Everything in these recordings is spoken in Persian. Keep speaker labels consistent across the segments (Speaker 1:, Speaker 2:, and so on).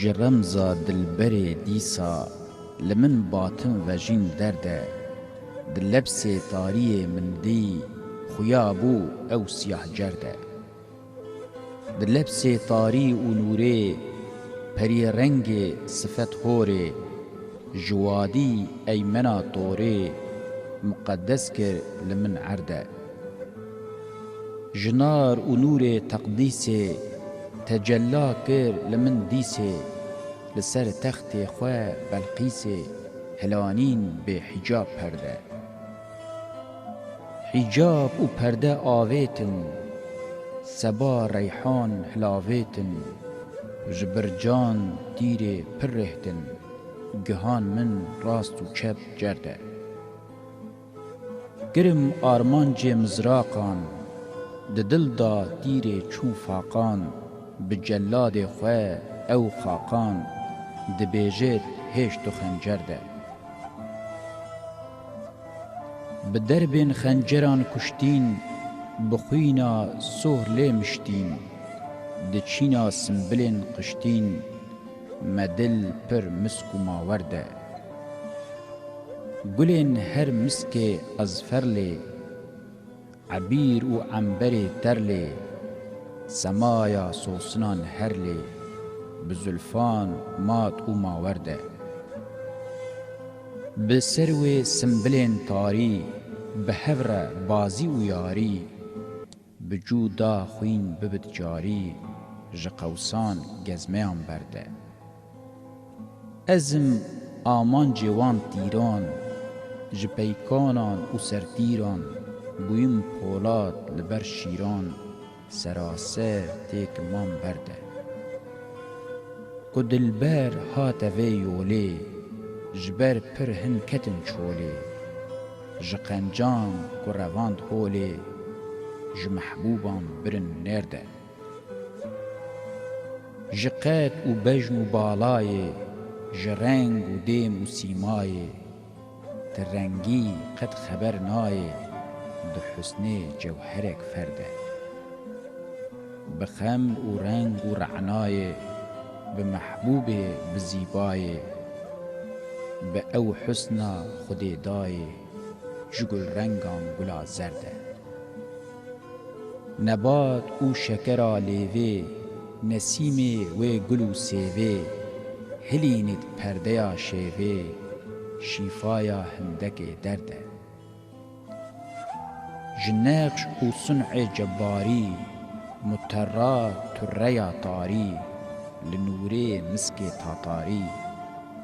Speaker 1: جرمزا دلبر دیسا لمن باطن وجین درده دلبس تاری من دی خویابو او سیاه جرده دلبس تاری و نوره پری رنگ صفت هوره جوادی ایمنا طوره مقدس کر لمن عرده جنار و نور تقدیسه تجلا کر لمن دیسه لسر تخت خواه بلقیسه هلانین به حجاب پرده حجاب و پرده آویتن سبا ریحان هلاویتن جبرجان دیر پر رهتن گهان من راست و چپ جرده گرم آرمانج مزراقان د دل دا دیر چون فاقان به جلاد خواه او خاقان د بیجت هشت و خنجر ده به دربین خنجران کشتین بخوینا سهر لیمشتین د چینا سنبلین قشتین مدل پر مسک و ماورده گلین هر مسک از فرلی عبیر و عنبر ترلی سمایا سوسنان هرلی بزلفان مات و ماورده به سرو سنبلین تاری به هفر بازی و یاری به جودا خوین ببد جاری جقوسان گزمیان برده ازم آمان جوان تیران جپیکانان و سرتیران بویم پولاد لبر شیران سراسر تیک من برده که دلبر هات وی یولی جبر پر هن کتن چولی جقنجان که رواند هولی جمحبوبان برن نرده جقات و بجن و بالای جرنگ و دیم و سیمای ترنگی قد خبر نای ده حسن جوهرک فرده بخمل و رنگ و رعنای بمحبوب بزیبای به او حسن خودی دای جگل رنگان گلا زرده نبات او شکر لیوه نسیم و گلو سیوه هلینید پرده شیوه شیفایا هندک درده جنقش و صنع جباری مترا تریا طاری لنوره مسک تاتاری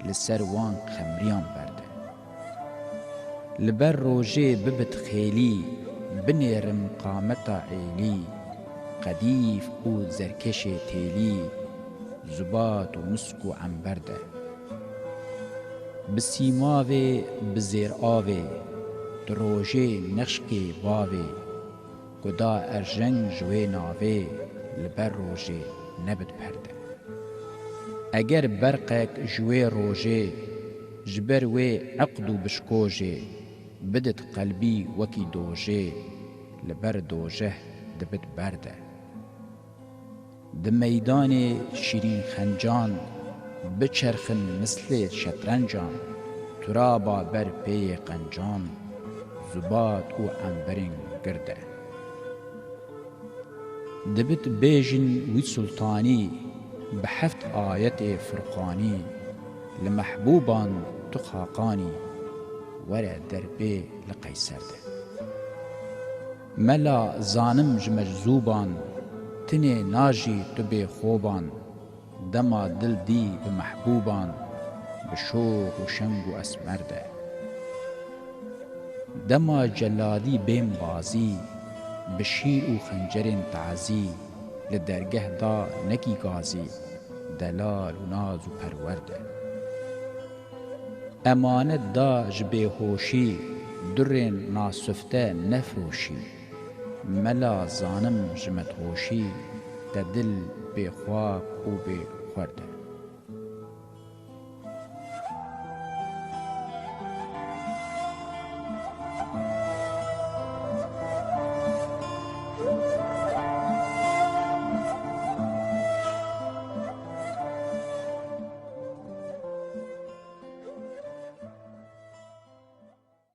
Speaker 1: لسر وان خمریان برده لبر روژه ببت خیلی بنیرم قامت عیلی قدیف او زرکش تیلی زبات و مسک و عنبرده بسیماوه بزیر آوه دروژه نقشکی واوه گدا ارجنگ جوه ناوه لبر روژه نبد پرده اگر برقک جوه روژه جبر و عقد و بشکوژه بدت قلبی وکی دوژه لبر دوژه دبد برده د میدان شیرین خنجان بچرخن مثل شطرنجان ترابا بر پی قنجان زباد او عنبرین گرده دبت بیجن وی سلطانی به 7 آیت فرقانی لمحبوبان تخاقانی وره دربه لقیصر ده ملا زانم جمجذوبان تنه ناجی تو به خوبان دما دل دی به محبوبان به شوق و شنگ و اسمرده دما جلادی بیم بازی به شیر و خنجرین تعزی لدرگه دا نکی گازی دلال و ناز و پرورده امانت دا جبه هوشی درین ناسفته نفروشی ملا زانم جمت هوشی ده دل به خواب و به خورده